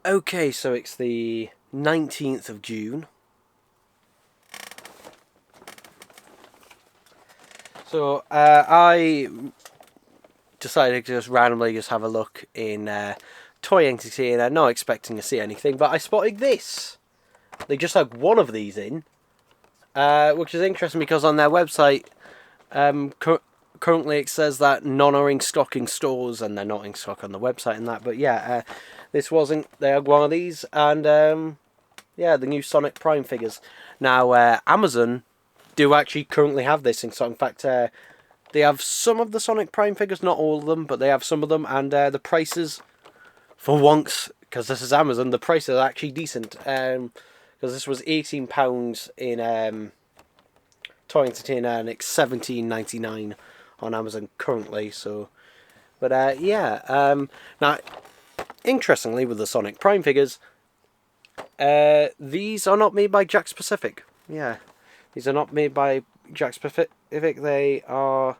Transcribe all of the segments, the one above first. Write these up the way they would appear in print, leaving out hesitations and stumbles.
Okay, so it's the 19th of June. So I decided to just randomly just have a look in Toy Entity, and I'm not expecting to see anything, but I spotted this. They just had one of these in, which is interesting because on their website, currently it says that none are in stock in stores, and they're not in stock on the website and that. But yeah, this wasn't. They had one of these, and yeah, the new Sonic Prime figures. Now, Amazon do actually currently have this in stock. In fact, they have some of the Sonic Prime figures, not all of them, but they have some of them, and the prices, for once, because this is Amazon, the prices are actually decent. Because this was £18 in Toy Entertainer, and it's $17.99 on Amazon currently. So, but yeah. Now, interestingly, with the Sonic Prime figures, these are not made by Jakks Pacific. Yeah, these are not made by Jakks Pacific. They are,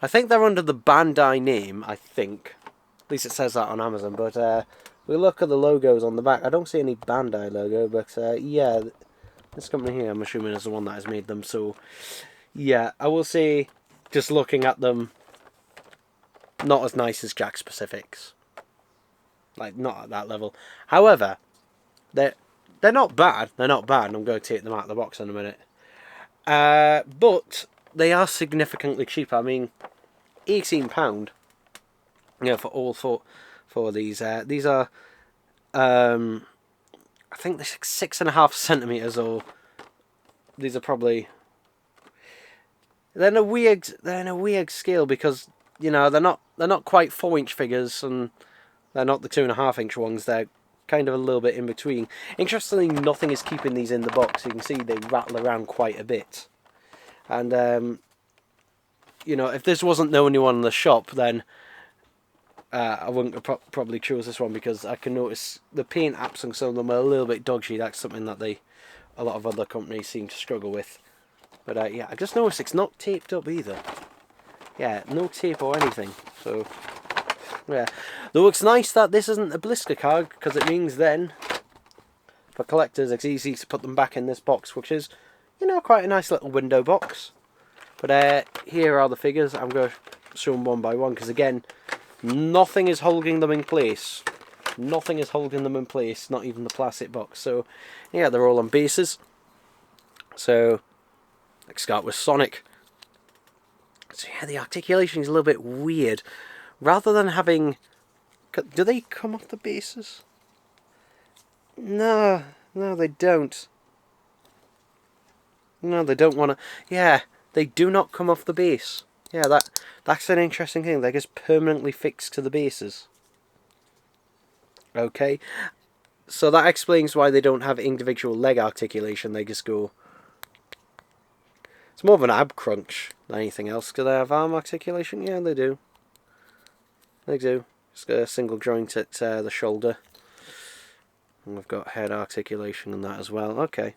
I think they're under the Bandai name, I think. At least it says that on Amazon, but we look at the logos on the back. I don't see any Bandai logo, but yeah, this company here, I'm assuming, is the one that has made them. So, yeah, I will say, just looking at them, not as nice as Jakks Pacific's. Like, not at that level. However, they're not bad. They're not bad, and I'm going to take them out of the box in a minute. But they are significantly cheaper. I mean, £18, for all for these. These are, I think they're 6.5 centimeters, or these are probably. They're in a weird scale because they're not quite 4-inch figures, and they're not the 2.5-inch ones. They're kind of a little bit in between. Interestingly, nothing is keeping these in the box. You can see they rattle around quite a bit. And, if this wasn't the only one in the shop, then I wouldn't have probably chose this one, because I can notice the paint apps on some of them are a little bit dodgy. That's something that a lot of other companies seem to struggle with. But, yeah, I just noticed it's not taped up either. Yeah, no tape or anything. So, yeah. Though it's nice that this isn't a blister card, because it means then, for collectors, it's easy to put them back in this box, which is, quite a nice little window box. But here are the figures. I'm going to show them one by one, because again, nothing is holding them in place. Nothing is holding them in place, not even the plastic box. So, yeah, they're all on bases. So, let's start with Sonic. So, yeah, the articulation is a little bit weird. Rather than having... Do they come off the bases? No, they don't. No, they don't want to... Yeah, they do not come off the base. Yeah, that's an interesting thing. They're just permanently fixed to the bases. Okay. So that explains why they don't have individual leg articulation. They just go... It's more of an ab crunch than anything else. Do they have arm articulation? Yeah, they do. They do. Just got a single joint at the shoulder. And we've got head articulation and that as well. Okay.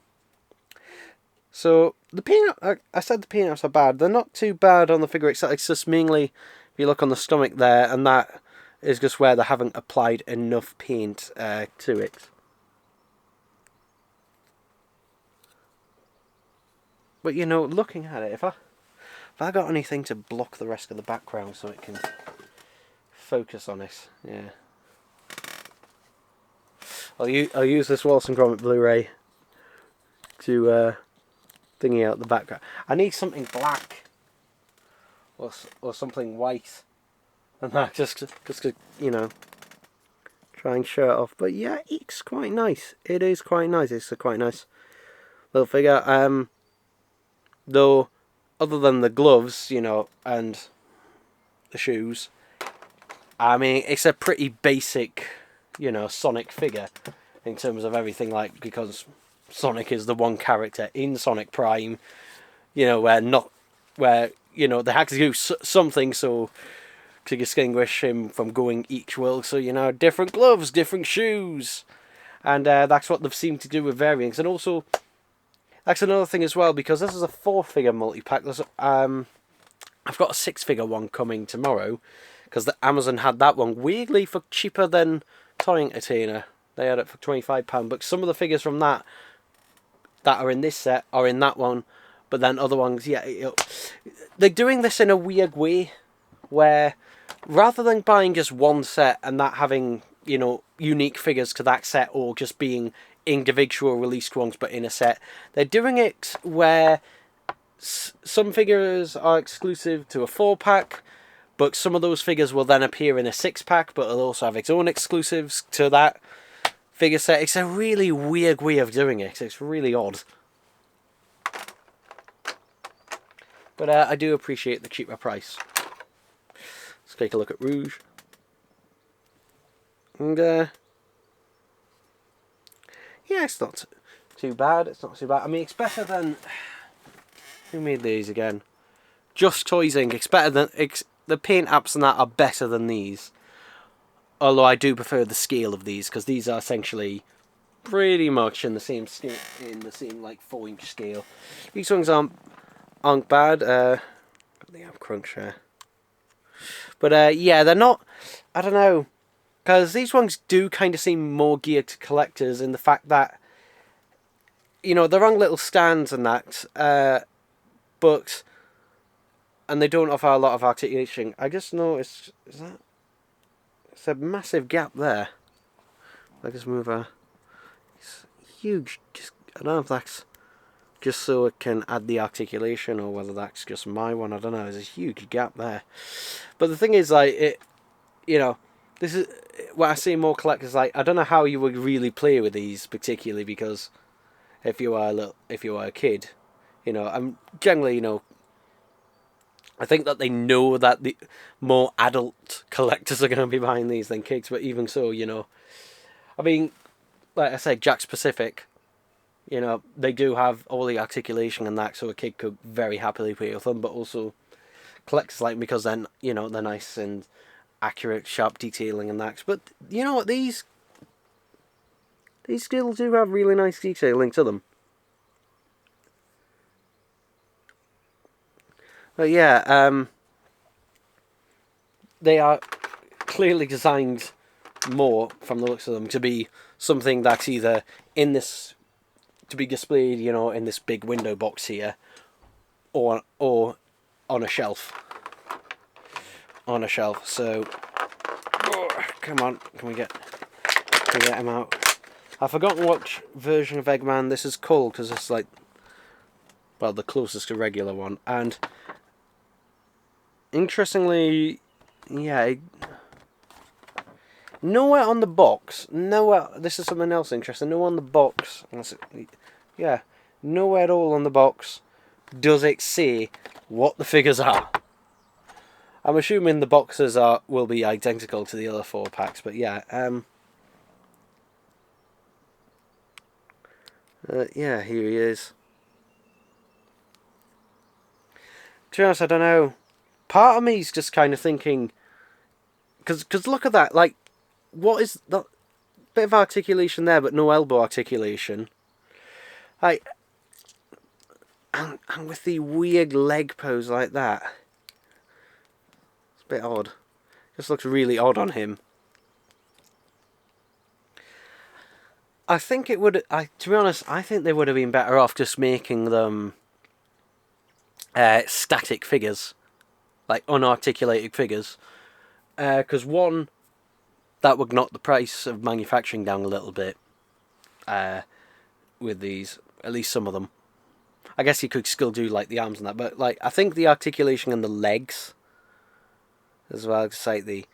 So, the paint, I said the paint apps are bad. They're not too bad on the figure itself. It's just mainly, if you look on the stomach there, and that is just where they haven't applied enough paint to it. But, looking at it, if I got anything to block the rest of the background so it can focus on it, yeah. I'll use this Wilson Gromit Blu-ray to thingy out the background. I need something black or something white, and that just to try and show it off. But yeah, it's quite nice. It is quite nice. It's a quite nice little figure. Though, other than the gloves, and the shoes, I mean, it's a pretty basic, Sonic figure in terms of everything, because Sonic is the one character in Sonic Prime, where they had to do something so to distinguish him from going each world. So, different gloves, different shoes, and that's what they've seemed to do with variants. And also, that's another thing as well, because this is a 4-figure multi-pack. I've got a 6-figure one coming tomorrow, because the Amazon had that one weirdly for cheaper than Toy Entertainer. They had it for £25, but some of the figures from that are in this set are in that one, but then other ones, yeah, they're doing this in a weird way, where rather than buying just one set and that having, you know, unique figures to that set, or just being individual released ones but in a set, they're doing it where some figures are exclusive to a 4-pack, but some of those figures will then appear in a 6-pack, but it'll also have its own exclusives to that figure set. It's a really weird way of doing it. It's really odd. But I do appreciate the cheaper price. Let's take a look at Rouge. And yeah, it's not too bad. It's not too bad. I mean, it's better than... Who made these again? Just Toys Inc. It's better than... the paint apps and that are better than these. Although I do prefer the scale of these, because these are essentially pretty much in the same scale, like 4-inch scale. These ones aren't bad. They have crunch there. But yeah, they're not. I don't know, because these ones do kind of seem more geared to collectors in the fact that, you know, they're on little stands and that, but and they don't offer a lot of articulation. I just noticed, it's a massive gap there. I just move it's huge. I don't know if that's just so it can add the articulation or whether that's just my one. I don't know. There's a huge gap there. But the thing is, like, you know, this is what I see more collectors like. I don't know how you would really play with these particularly, because if you are a kid, you know, I'm generally, you know, I think that they know that the more adult collectors are going to be buying these than kids, but even so, you know, I mean, like I said, Jack's Pacific, you know, they do have all the articulation and that, so a kid could very happily play with them, but also collectors like them because then, you know, they're nice and accurate, sharp detailing and that. But you know what, these still do have really nice detailing to them. But yeah, they are clearly designed more, from the looks of them, to be something that's either in this, to be displayed, you know, in this big window box here, or on a shelf. On a shelf. So, come on, can we get him out? I've forgotten what version of Eggman this is called, because it's like, well, the closest to regular one. And interestingly, yeah, nowhere on the box, this is something else interesting, nowhere on the box, yeah, nowhere at all on the box does it say what the figures are. I'm assuming the boxes will be identical to the other 4-packs, but yeah, yeah, here he is. To be honest, I don't know. Part of me is just kind of thinking, because look at that, like, what is that bit of articulation there, but no elbow articulation? Like, and with the weird leg pose like that, it's a bit odd. Just looks really odd on him. I think it would. To be honest, I think they would have been better off just making them static figures, like unarticulated figures, because one, that would knock the price of manufacturing down a little bit. With these, at least some of them. I guess you could still do like the arms and that, but like I think the articulation and the legs, as well as like the.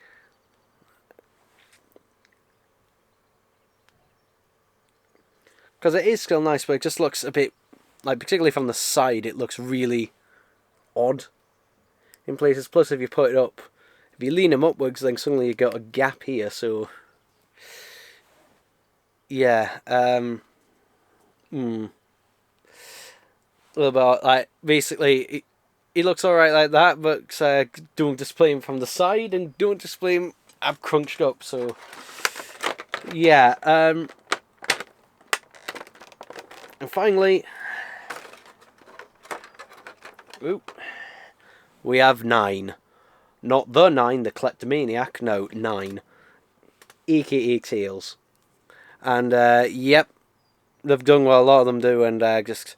Because it is still nice, but it just looks a bit, like, particularly from the side, it looks really odd in places. Plus, if you put it up, if you lean them upwards, then suddenly you got a gap here. So, yeah, a little bit like basically, he looks alright like that, but don't display him from the side and don't display him up crunched up. So, yeah, and finally, we have 9. Not the 9, the Kleptomaniac, no, 9. aka Tails. And yep, they've done what a lot of them do, and just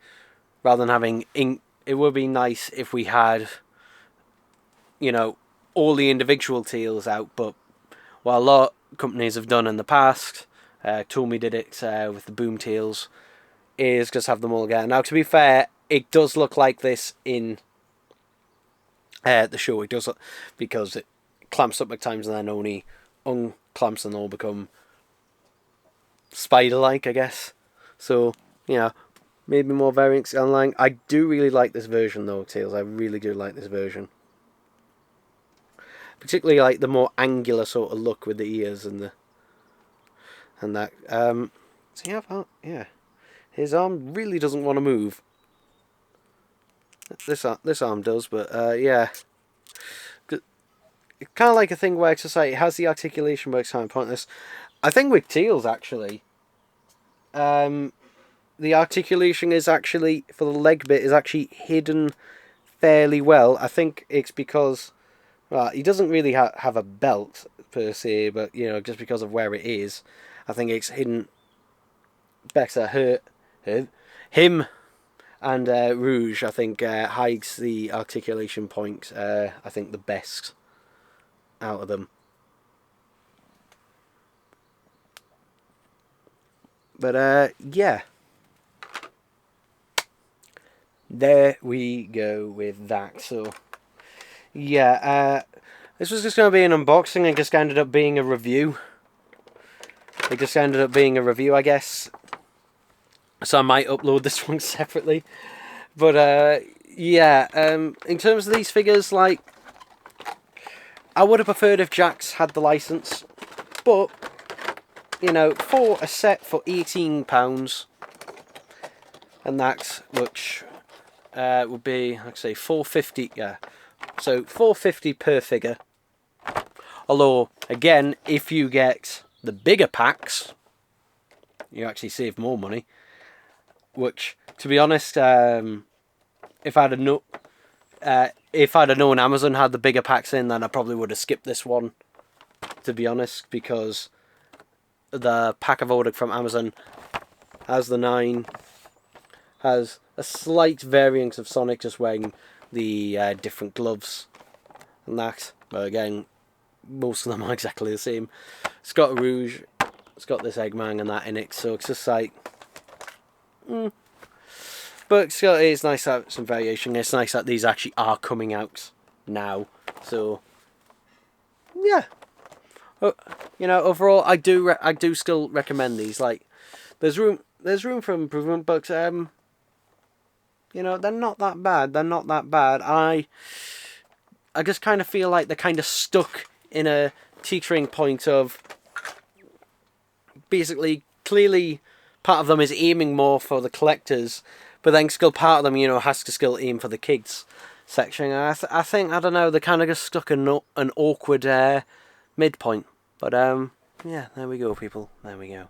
rather than having ink, it would be nice if we had, you know, all the individual Tails out, but what a lot of companies have done in the past, Tomy did it with the Boom Tails, is just have them all together. Now, to be fair, it does look like this in the show. It does look, because it clamps up at times and then only unclamps and all become spider-like, I guess. So, yeah, maybe more variants online. I do really like this version though, Tails. I really do like this version. Particularly like the more angular sort of look with the ears and that. So yeah, his arm really doesn't want to move. This arm does, but yeah. It's kind of like a thing where it has the articulation, but it's kind of pointless. I think with Tails actually, the articulation is actually, for the leg bit, is actually hidden fairly well. I think it's because, well, he doesn't really have a belt per se, but you know, just because of where it is, I think it's hidden better. Him and Rouge, I think, hides the articulation point, I think, the best out of them. But yeah, there we go with that. So yeah, this was just going to be an unboxing. It just ended up being a review. I guess. So I might upload this one separately. But yeah, in terms of these figures, like, I would have preferred if Jakks had the license, but you know, for a set for £18, and that, which would be, like I say, £4.50. Yeah, so £4.50 per figure. Although, again, if you get the bigger packs, you actually save more money. Which, to be honest, if I'd have known Amazon had the bigger packs in, then I probably would have skipped this one, to be honest, because the pack I've ordered from Amazon has the 9, has a slight variance of Sonic just wearing the different gloves and that, but again, most of them are exactly the same. It's got a Rouge, it's got this Eggman and that in it, so it's just like, but it's nice to have some variation. It's nice that these actually are coming out now. So yeah, you know, overall, I do still recommend these. Like, there's room for improvement, but you know, they're not that bad. I just kind of feel like they're kind of stuck in a teetering point of, basically, clearly part of them is aiming more for the collectors, but then still part of them, you know, has to still aim for the kids section. And I think, I don't know, they're kind of just stuck in an awkward midpoint. But yeah, there we go, people. There we go.